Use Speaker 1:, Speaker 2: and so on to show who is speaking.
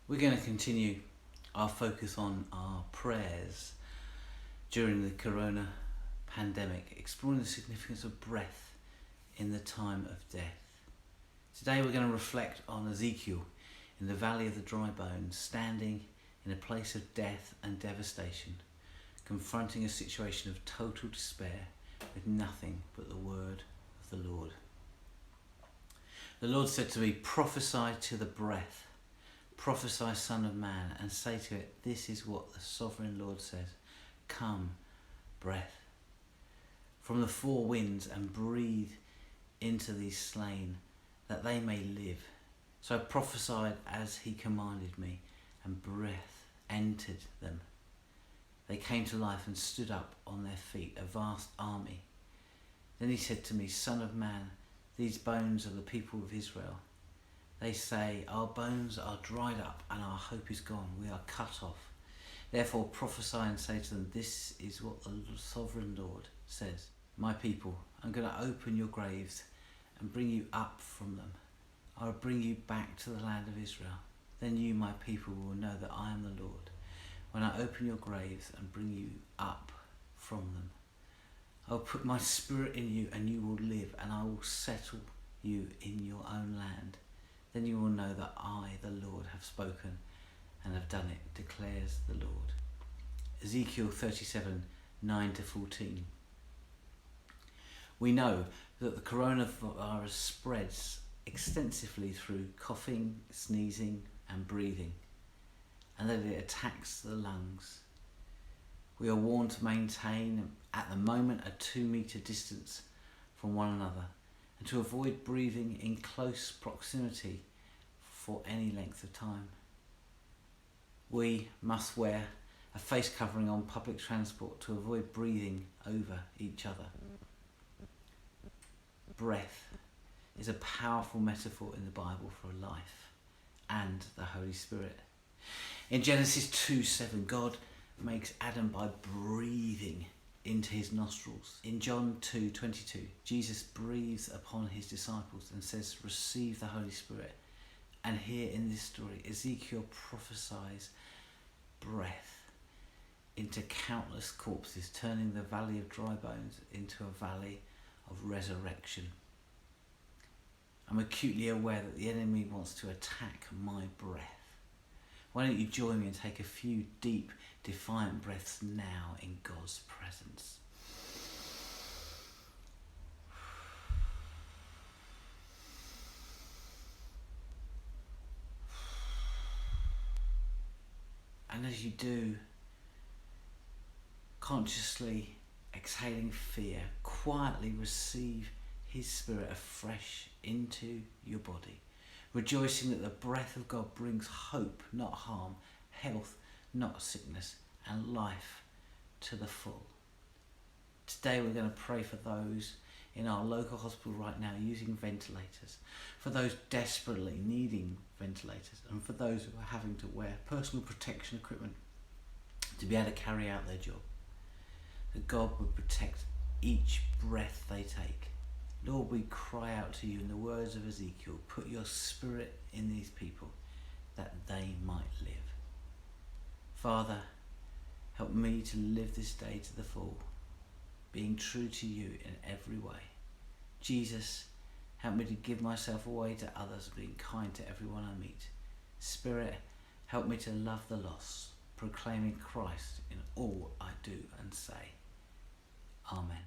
Speaker 1: We're going to continue our focus on our prayers during the corona pandemic, exploring the significance of breath in the time of death. Today we're going to reflect on Ezekiel in the valley of the dry bones, standing in a place of death and devastation, confronting a situation of total despair with nothing but the word of the Lord. The Lord said to me, "Prophesy to the breath, prophesy, Son of Man, and say to it, this is what the Sovereign Lord says. Come, breath, from the four winds, and breathe into these slain, that they may live." So I prophesied as he commanded me, and breath entered them. They came to life and stood up on their feet, a vast army. Then he said to me, "Son of man, these bones are the people of Israel. They say, our bones are dried up and our hope is gone. We are cut off. Therefore prophesy and say to them, this is what the Sovereign Lord says. My people, I'm going to open your graves and bring you up from them. I will bring you back to the land of Israel. Then you, my people, will know that I am the Lord, when I open your graves and bring you up from them. I will put my spirit in you and you will live, and I will settle you in your own land. Then you will know that I, the Lord, have spoken and have done it, declares the Lord." Ezekiel 37, 9-14. We know that the coronavirus spreads extensively through coughing, sneezing and breathing, and that it attacks the lungs. We are warned to maintain at the moment a 2-meter distance from one another, and to avoid breathing in close proximity for any length of time. We must wear a face covering on public transport to avoid breathing over each other. Breath is a powerful metaphor in the Bible for life and the Holy Spirit. In Genesis 2:7, God makes Adam by breathing into his nostrils. In John 2:22, Jesus breathes upon his disciples and says, "Receive the Holy Spirit." And here in this story, Ezekiel prophesies breath into countless corpses, turning the valley of dry bones into a valley of resurrection. I'm acutely aware that the enemy wants to attack my breath. Why don't you join me and take a few deep, defiant breaths now in God's presence. And as you do, consciously exhaling fear, quietly receive his Spirit afresh into your body, rejoicing that the breath of God brings hope, not harm, health, not sickness, and life to the full. Today we're going to pray for those in our local hospital right now using ventilators, for those desperately needing ventilators, and for those who are having to wear personal protection equipment to be able to carry out their job. That God would protect each breath they take. Lord, we cry out to you in the words of Ezekiel, put your Spirit in these people that they might live. Father, help me to live this day to the full, being true to you in every way. Jesus, help me to give myself away to others, being kind to everyone I meet. Spirit, help me to love the lost, proclaiming Christ in all I do and say. Amen.